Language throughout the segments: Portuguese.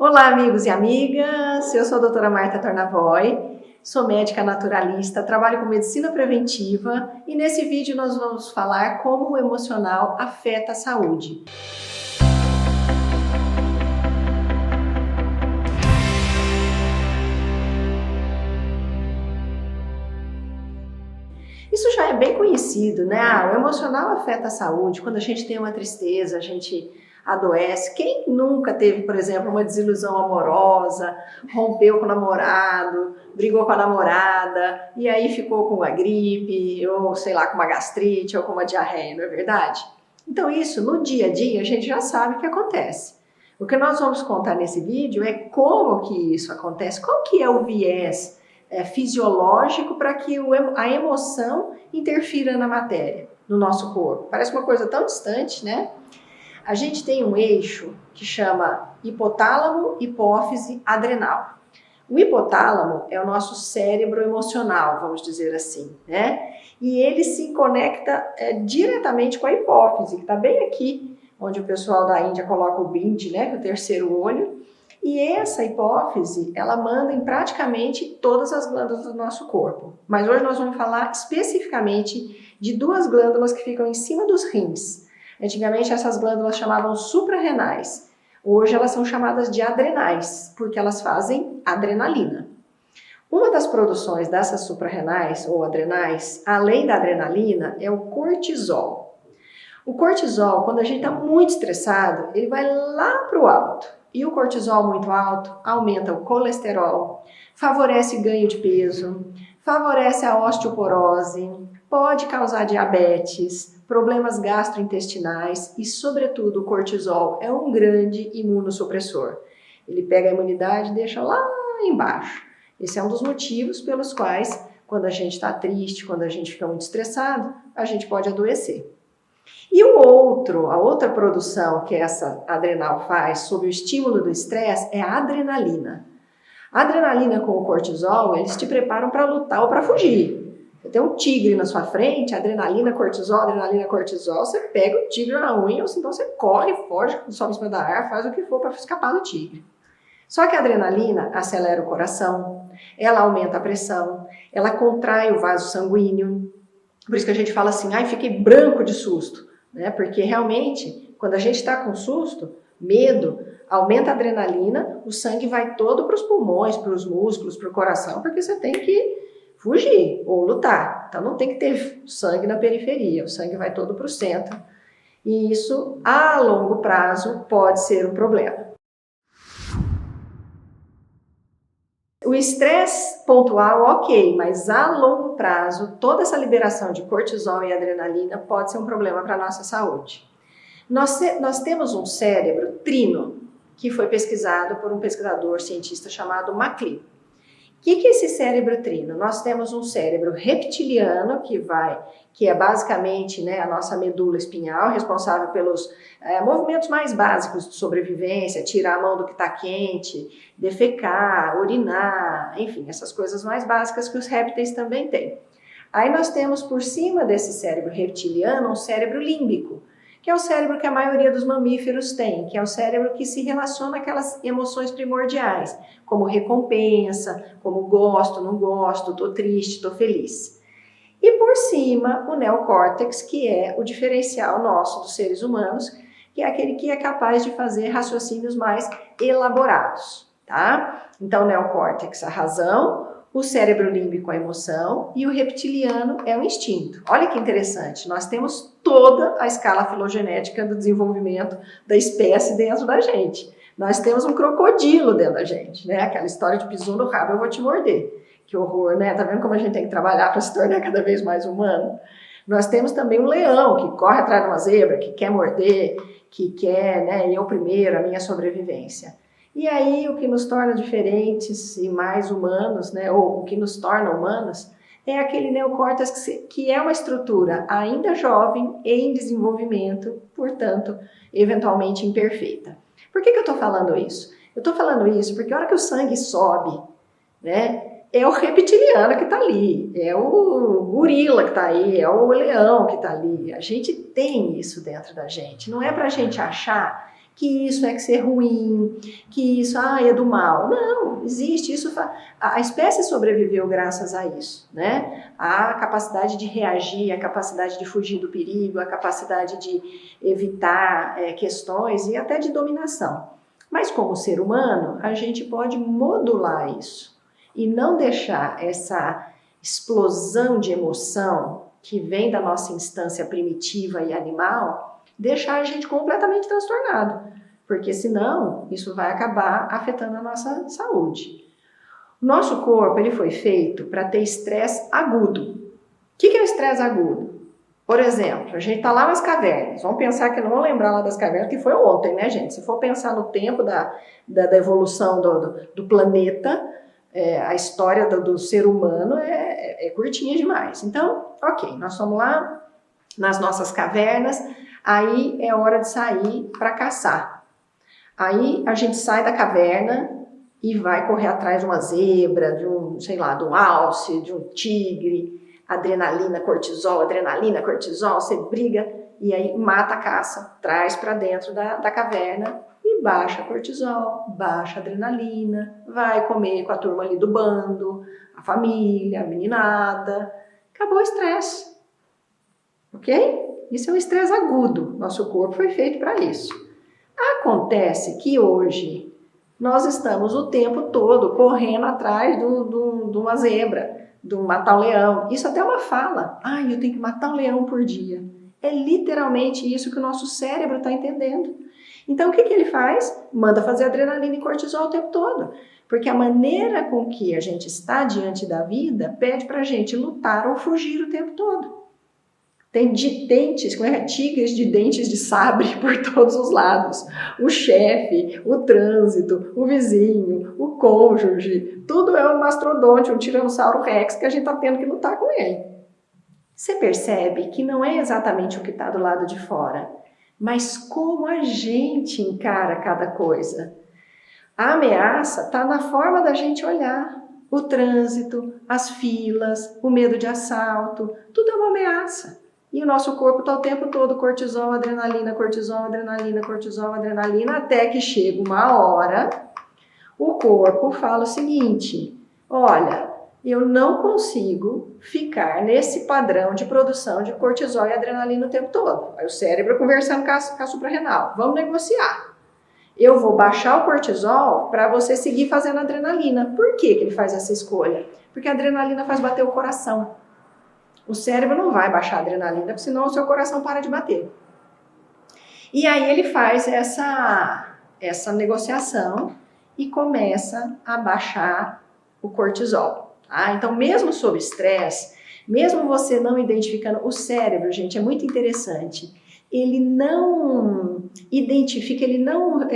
Olá, amigos e amigas. Eu sou a doutora Marta Tornavoy, sou médica naturalista, trabalho com medicina preventiva e nesse vídeo nós vamos falar como o emocional afeta a saúde. Isso já é bem conhecido, né? O emocional afeta a saúde. Quando a gente tem uma tristeza, a gente adoece. Quem nunca teve, por exemplo, uma desilusão amorosa, rompeu com o namorado, brigou com a namorada e aí ficou com uma gripe, ou sei lá, com uma gastrite, ou com uma diarreia, não é verdade? Então isso, no dia a dia, a gente já sabe o que acontece. O que nós vamos contar nesse vídeo é como que isso acontece, qual que é o viés fisiológico para que a emoção interfira na matéria, no nosso corpo. Parece uma coisa tão distante, né? A gente tem um eixo que chama hipotálamo, hipófise, adrenal. O hipotálamo é o nosso cérebro emocional, vamos dizer assim, né? E ele se conecta diretamente com a hipófise, que está bem aqui, onde o pessoal da Índia coloca o bindi, né? O terceiro olho. E essa hipófise, ela manda em praticamente todas as glândulas do nosso corpo. Mas hoje nós vamos falar especificamente de duas glândulas que ficam em cima dos rins. Antigamente essas glândulas chamavam suprarrenais. Hoje elas são chamadas de adrenais, porque elas fazem adrenalina. Uma das produções dessas suprarrenais ou adrenais, além da adrenalina, é o cortisol. O cortisol, quando a gente está muito estressado, ele vai lá para o alto. E o cortisol muito alto aumenta o colesterol, favorece ganho de peso, favorece a osteoporose, pode causar diabetes, problemas gastrointestinais e, sobretudo, o cortisol é um grande imunossupressor. Ele pega a imunidade e deixa lá embaixo. Esse é um dos motivos pelos quais, quando a gente está triste, quando a gente fica muito estressado, a gente pode adoecer. E a outra produção que essa adrenal faz sob o estímulo do estresse é a adrenalina. A adrenalina com o cortisol, eles te preparam para lutar ou para fugir. Você tem um tigre na sua frente, adrenalina, cortisol, você pega o tigre na unha, ou então você corre, foge, sobe em cima da árvore, faz o que for para escapar do tigre. Só que a adrenalina acelera o coração, ela aumenta a pressão, ela contrai o vaso sanguíneo. Por isso que a gente fala assim, ai, fiquei branco de susto. Né? Porque realmente, quando a gente está com susto, medo, aumenta a adrenalina, o sangue vai todo para os pulmões, para os músculos, para o coração, porque você tem que fugir ou lutar. Então não tem que ter sangue na periferia, o sangue vai todo para o centro. E isso, a longo prazo, pode ser um problema. O estresse pontual, ok, mas a longo prazo, toda essa liberação de cortisol e adrenalina pode ser um problema para a nossa saúde. Nós temos um cérebro trino, que foi pesquisado por um pesquisador cientista chamado MacLean. O que é esse cérebro trino? Nós temos um cérebro reptiliano, que é basicamente, né, a nossa medula espinhal, responsável pelos movimentos mais básicos de sobrevivência, tirar a mão do que está quente, defecar, urinar, enfim, essas coisas mais básicas que os répteis também têm. Aí nós temos por cima desse cérebro reptiliano um cérebro límbico, que é o cérebro que a maioria dos mamíferos tem, que é o cérebro que se relaciona com aquelas emoções primordiais, como recompensa, como gosto, não gosto, tô triste, tô feliz. E por cima, o neocórtex, que é o diferencial nosso dos seres humanos, que é aquele que é capaz de fazer raciocínios mais elaborados, tá? Então, o neocórtex, a razão, o cérebro límbico, a emoção, e o reptiliano é o instinto. Olha que interessante, nós temos toda a escala filogenética do desenvolvimento da espécie dentro da gente. Nós temos um crocodilo dentro da gente, né? Aquela história de pisou no rabo, eu vou te morder. Que horror, né? Tá vendo como a gente tem que trabalhar para se tornar cada vez mais humano? Nós temos também um leão que corre atrás de uma zebra, que quer morder, que quer, né, eu primeiro, a minha sobrevivência. E aí o que nos torna diferentes e mais humanos, né, ou o que nos torna humanos, é aquele neocórtex que é uma estrutura ainda jovem e em desenvolvimento, portanto, eventualmente imperfeita. Por que eu estou falando isso? Eu estou falando isso porque a hora que o sangue sobe, né, é o reptiliano que está ali, é o gorila que está aí, é o leão que está ali. A gente tem isso dentro da gente. Não é para a gente achar que isso é que ser ruim, que isso é do mal. Não, existe isso. A espécie sobreviveu graças a isso, né? A capacidade de reagir, a capacidade de fugir do perigo, a capacidade de evitar questões e até de dominação. Mas como ser humano, a gente pode modular isso e não deixar essa explosão de emoção que vem da nossa instância primitiva e animal, deixar a gente completamente transtornado, porque senão isso vai acabar afetando a nossa saúde. O nosso corpo ele foi feito para ter estresse agudo. O que é o estresse agudo? Por exemplo, a gente está lá nas cavernas, vamos pensar que não vamos lembrar lá das cavernas, que foi ontem, né, gente? Se for pensar no tempo da evolução do planeta, a história do ser humano é curtinha demais. Então, ok, nós somos lá nas nossas cavernas, aí é hora de sair para caçar. Aí a gente sai da caverna e vai correr atrás de uma zebra, de um, sei lá, de um alce, de um tigre, adrenalina, cortisol, você briga e aí mata a caça, traz para dentro da caverna e baixa cortisol, baixa adrenalina, vai comer com a turma ali do bando, a família, a meninada, acabou o estresse, ok? Isso é um estresse agudo, nosso corpo foi feito para isso. Acontece que hoje nós estamos o tempo todo correndo atrás de uma zebra, de matar um leão. Isso até é uma fala. Eu tenho que matar um leão por dia. É literalmente isso que o nosso cérebro está entendendo. Então, o que ele faz? Manda fazer adrenalina e cortisol o tempo todo. Porque a maneira com que a gente está diante da vida pede para a gente lutar ou fugir o tempo todo. Tem tigres de dentes de sabre por todos os lados. O chefe, o trânsito, o vizinho, o cônjuge, tudo é um mastrodonte, um tiranossauro rex que a gente está tendo que lutar com ele. Você percebe que não é exatamente o que está do lado de fora, mas como a gente encara cada coisa. A ameaça está na forma da gente olhar. O trânsito, as filas, o medo de assalto, tudo é uma ameaça. E o nosso corpo está o tempo todo cortisol, adrenalina, cortisol, adrenalina, cortisol, adrenalina, até que chega uma hora, o corpo fala o seguinte, olha, eu não consigo ficar nesse padrão de produção de cortisol e adrenalina o tempo todo. Aí o cérebro conversando com a suprarrenal, vamos negociar. Eu vou baixar o cortisol para você seguir fazendo adrenalina. Por que ele faz essa escolha? Porque a adrenalina faz bater o coração. O cérebro não vai baixar a adrenalina, porque senão o seu coração para de bater. E aí ele faz essa negociação e começa a baixar o cortisol. Tá? Então, mesmo sob estresse, mesmo você não identificando, o cérebro, gente, é muito interessante. Ele não identifica, ele não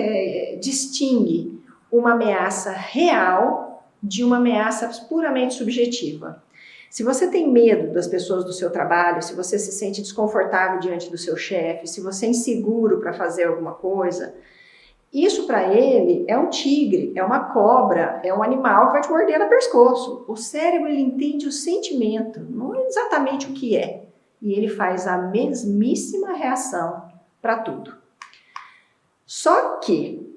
distingue uma ameaça real de uma ameaça puramente subjetiva. Se você tem medo das pessoas do seu trabalho, se você se sente desconfortável diante do seu chefe, se você é inseguro para fazer alguma coisa, isso para ele é um tigre, é uma cobra, é um animal que vai te morder no pescoço. O cérebro ele entende o sentimento, não é exatamente o que é. E ele faz a mesmíssima reação para tudo. Só que,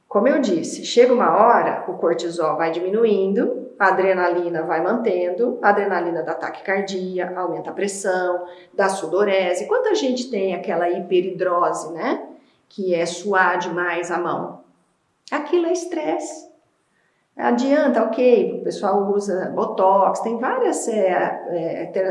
como eu disse, chega uma hora, o cortisol vai diminuindo, a adrenalina vai mantendo, a adrenalina dá taquicardia, aumenta a pressão, dá sudorese. Quanta gente tem aquela hiperidrose, né? Que é suar demais a mão. Aquilo é estresse. Adianta, ok, o pessoal usa botox, tem várias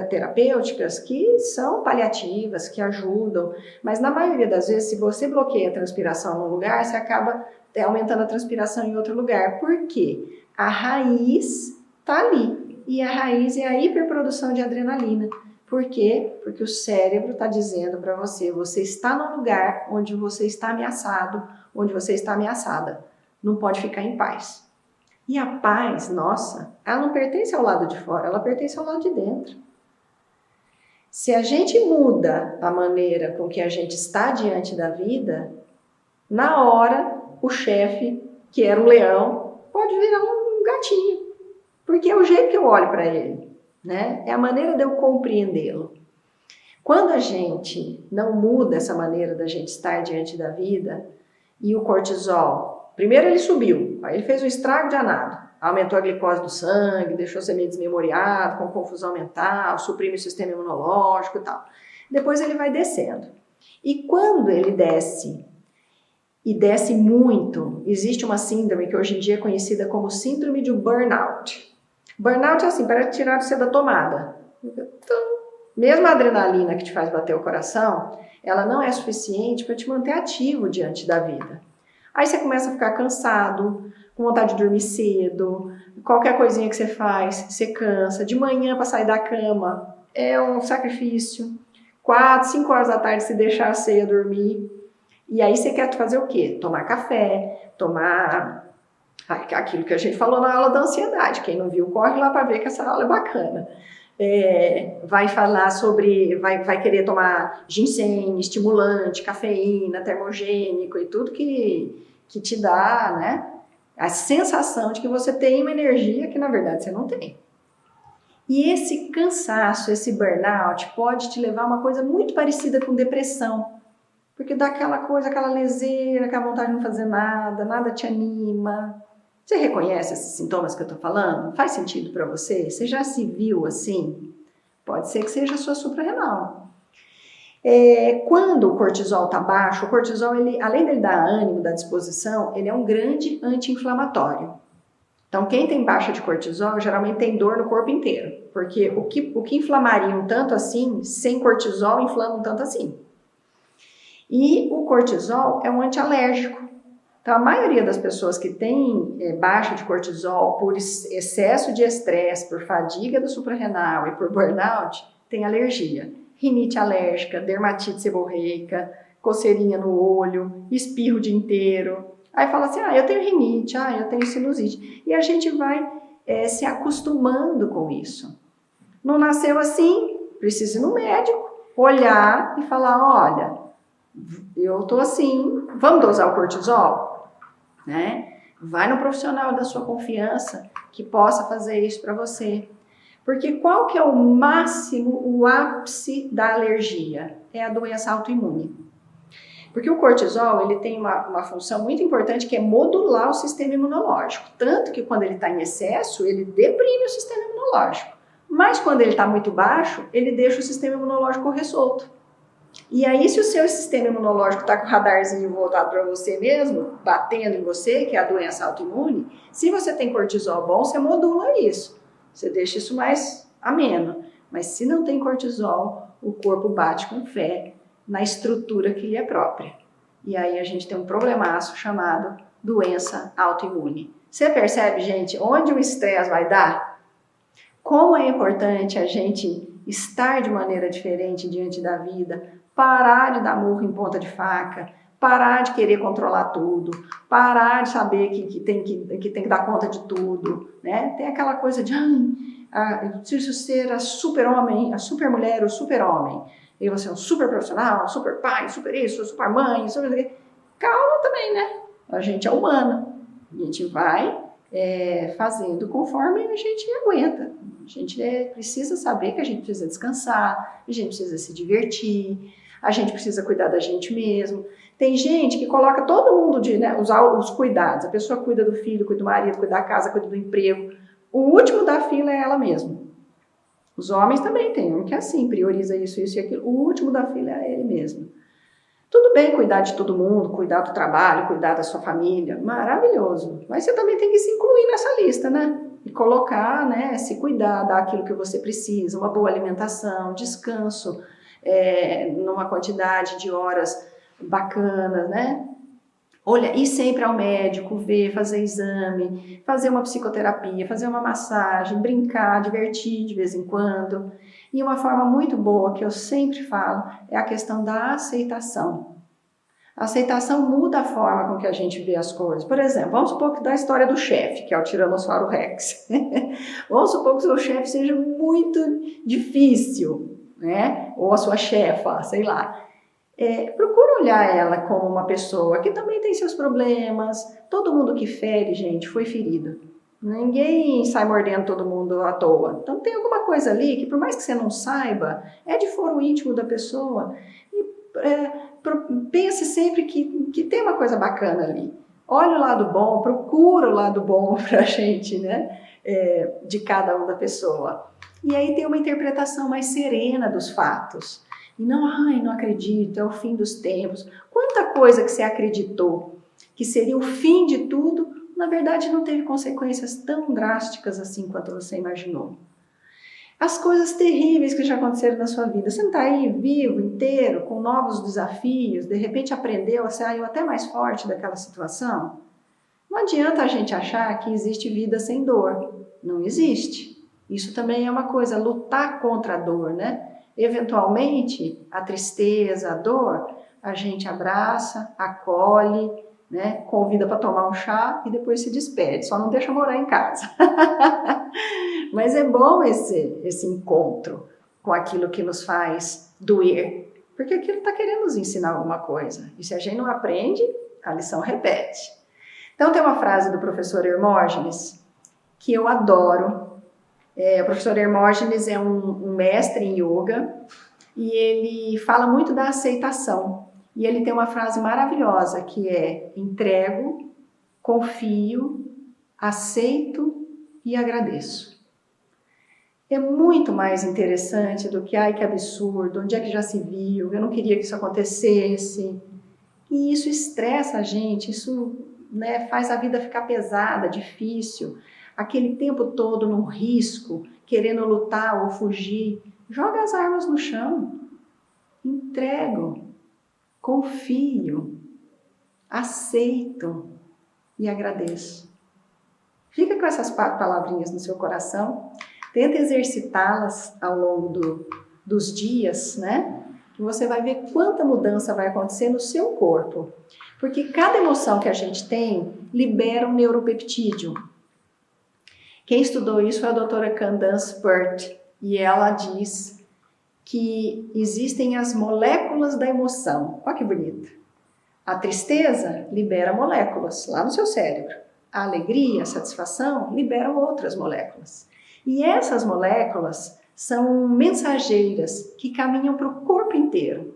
terapêuticas que são paliativas, que ajudam, mas na maioria das vezes, se você bloqueia a transpiração num lugar, você acaba aumentando a transpiração em outro lugar. Por quê? A raiz está ali, e a raiz é a hiperprodução de adrenalina. Por quê? Porque o cérebro está dizendo para você, você está num lugar onde você está ameaçado, onde você está ameaçada, não pode ficar em paz. E a paz, nossa, ela não pertence ao lado de fora, ela pertence ao lado de dentro. Se a gente muda a maneira com que a gente está diante da vida, na hora, o chefe, que era um leão, pode virar um gatinho. Porque é o jeito que eu olho para ele, né? É a maneira de eu compreendê-lo. Quando a gente não muda essa maneira da gente estar diante da vida, e o cortisol, primeiro ele subiu, aí ele fez um estrago danado, aumentou a glicose do sangue, deixou você meio desmemoriado, com confusão mental, suprime o sistema imunológico e tal. Depois ele vai descendo. E quando ele desce, e desce muito, existe uma síndrome que hoje em dia é conhecida como síndrome de burnout. Burnout é assim, parece tirar você da tomada. Mesmo a adrenalina que te faz bater o coração, ela não é suficiente para te manter ativo diante da vida. Aí você começa a ficar cansado, com vontade de dormir cedo, qualquer coisinha que você faz, você cansa. De manhã para sair da cama é um sacrifício. 4, 5 horas da tarde se deixar você ia dormir. E aí você quer fazer o quê? Tomar café, tomar aquilo que a gente falou na aula da ansiedade. Quem não viu, corre lá para ver que essa aula é bacana. Vai falar sobre, vai querer tomar ginseng, estimulante, cafeína, termogênico e tudo que te dá, né, a sensação de que você tem uma energia que na verdade você não tem. E esse cansaço, esse burnout pode te levar a uma coisa muito parecida com depressão, porque dá aquela coisa, aquela leseira, aquela vontade de não fazer nada, nada te anima. Você reconhece esses sintomas que eu estou falando? Faz sentido para você? Você já se viu assim? Pode ser que seja a sua suprarrenal. Quando o cortisol está baixo, o cortisol, ele, além dele dar ânimo, dar disposição, ele é um grande anti-inflamatório. Então, quem tem baixa de cortisol, geralmente tem dor no corpo inteiro. Porque o que inflamaria um tanto assim, sem cortisol, inflama um tanto assim. E o cortisol é um antialérgico. Então, a maioria das pessoas que tem baixa de cortisol por excesso de estresse, por fadiga do suprarrenal e por burnout, tem alergia. Rinite alérgica, dermatite seborreica, coceirinha no olho, espirro o dia inteiro. Aí fala assim, eu tenho rinite, eu tenho sinusite. E a gente vai se acostumando com isso. Não nasceu assim, precisa ir no médico, olhar e falar, olha, eu tô assim, vamos dosar o cortisol? Né? Vai no profissional da sua confiança que possa fazer isso para você. Porque qual que é o máximo, o ápice da alergia? É a doença autoimune. Porque o cortisol, ele tem uma função muito importante que é modular o sistema imunológico. Tanto que quando ele está em excesso, ele deprime o sistema imunológico. Mas quando ele está muito baixo, ele deixa o sistema imunológico correr solto. E aí, se o seu sistema imunológico está com o radarzinho voltado para você mesmo, batendo em você, que é a doença autoimune, se você tem cortisol bom, você modula isso. Você deixa isso mais ameno. Mas se não tem cortisol, o corpo bate com fé na estrutura que lhe é própria. E aí a gente tem um problemaço chamado doença autoimune. Você percebe, gente, onde o estresse vai dar? Como é importante a gente estar de maneira diferente diante da vida, parar de dar murro em ponta de faca, parar de querer controlar tudo, parar de saber que tem que dar conta de tudo, né? Tem aquela coisa de, eu preciso ser a super-homem, a super-mulher, o super-homem. E você é um super profissional, super pai, super isso, super mãe, super... Calma também, né? A gente é humana. A gente vai fazendo conforme a gente aguenta. A gente precisa saber que a gente precisa descansar, a gente precisa se divertir, a gente precisa cuidar da gente mesmo. Tem gente que coloca todo mundo usar os cuidados. A pessoa cuida do filho, cuida do marido, cuida da casa, cuida do emprego. O último da fila é ela mesma. Os homens também tem um que é assim, prioriza isso e aquilo. O último da fila é ele mesmo. Tudo bem cuidar de todo mundo, cuidar do trabalho, cuidar da sua família, maravilhoso. Mas você também tem que se incluir nessa lista, né? E colocar, né, se cuidar, dar aquilo que você precisa, uma boa alimentação, descanso, numa quantidade de horas bacanas, né? Olha, ir sempre ao médico, ver, fazer exame, fazer uma psicoterapia, fazer uma massagem, brincar, divertir de vez em quando. E uma forma muito boa que eu sempre falo é a questão da aceitação. A aceitação muda a forma com que a gente vê as coisas. Por exemplo, vamos supor que da história do chefe, que é o Tiranossauro Rex. Vamos supor que o seu chefe seja muito difícil, né? Ou a sua chefa, sei lá. Procura olhar ela como uma pessoa que também tem seus problemas. Todo mundo que fere, gente, foi ferido. Ninguém sai mordendo todo mundo à toa. Então tem alguma coisa ali que, por mais que você não saiba, é de foro íntimo da pessoa. E pense sempre que tem uma coisa bacana ali. Olha o lado bom, procura o lado bom para a gente, né? De cada uma da pessoa. E aí tem uma interpretação mais serena dos fatos. E não, ai, não acredito, é o fim dos tempos. Quanta coisa que você acreditou que seria o fim de tudo, na verdade não teve consequências tão drásticas assim quanto você imaginou. As coisas terríveis que já aconteceram na sua vida. Você não está aí vivo, inteiro, com novos desafios, de repente aprendeu a sair até mais forte daquela situação? Não adianta a gente achar que existe vida sem dor. Não existe. Isso também é uma coisa, lutar contra a dor, né? Eventualmente, a tristeza, a dor, a gente abraça, acolhe, né? Convida para tomar um chá e depois se despede. Só não deixa morar em casa. Mas é bom esse encontro com aquilo que nos faz doer, porque aquilo está querendo nos ensinar alguma coisa. E se a gente não aprende, a lição repete. Então tem uma frase do professor Hermógenes que eu adoro. O professor Hermógenes é um mestre em yoga e ele fala muito da aceitação. E ele tem uma frase maravilhosa que é: entrego, confio, aceito e agradeço. É muito mais interessante do que, ai, que absurdo, onde é que já se viu, eu não queria que isso acontecesse. E isso estressa a gente, isso, né, faz a vida ficar pesada, difícil. Aquele tempo todo num risco, querendo lutar ou fugir. Joga as armas no chão. Entrego, confio, aceito e agradeço. Fica com essas palavrinhas no seu coração. Tenta exercitá-las ao longo dos dias, né? Que você vai ver quanta mudança vai acontecer no seu corpo. Porque cada emoção que a gente tem libera um neuropeptídeo. Quem estudou isso foi a doutora Candace Pert. E ela diz que existem as moléculas da emoção. Olha que bonito. A tristeza libera moléculas lá no seu cérebro. A alegria, a satisfação liberam outras moléculas. E essas moléculas são mensageiras que caminham para o corpo inteiro.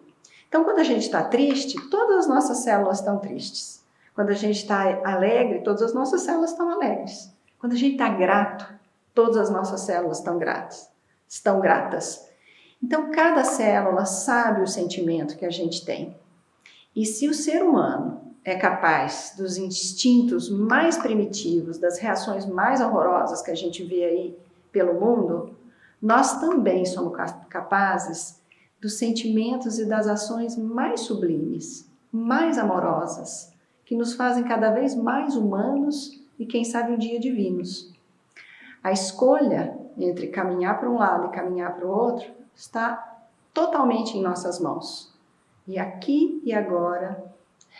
Então, quando a gente está triste, todas as nossas células estão tristes. Quando a gente está alegre, todas as nossas células estão alegres. Quando a gente está grato, todas as nossas células estão gratas. Então, cada célula sabe o sentimento que a gente tem. E se o ser humano é capaz dos instintos mais primitivos, das reações mais horrorosas que a gente vê aí pelo mundo, nós também somos capazes dos sentimentos e das ações mais sublimes, mais amorosas, que nos fazem cada vez mais humanos e, quem sabe, um dia divinos. A escolha entre caminhar para um lado e caminhar para o outro está totalmente em nossas mãos. E aqui e agora,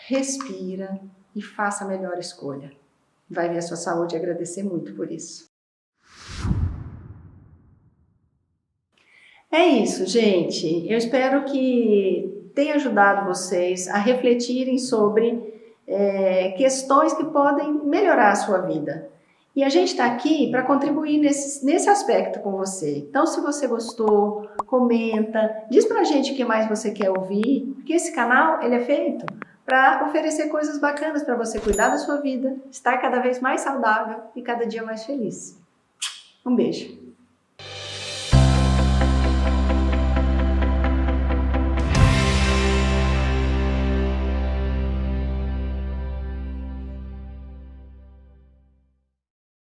respira e faça a melhor escolha. Vai ver a sua saúde e agradecer muito por isso. É isso, gente. Eu espero que tenha ajudado vocês a refletirem sobre questões que podem melhorar a sua vida. E a gente está aqui para contribuir nesse aspecto com você. Então, se você gostou, comenta, diz pra gente o que mais você quer ouvir, porque esse canal ele é feito para oferecer coisas bacanas para você cuidar da sua vida, estar cada vez mais saudável e cada dia mais feliz. Um beijo!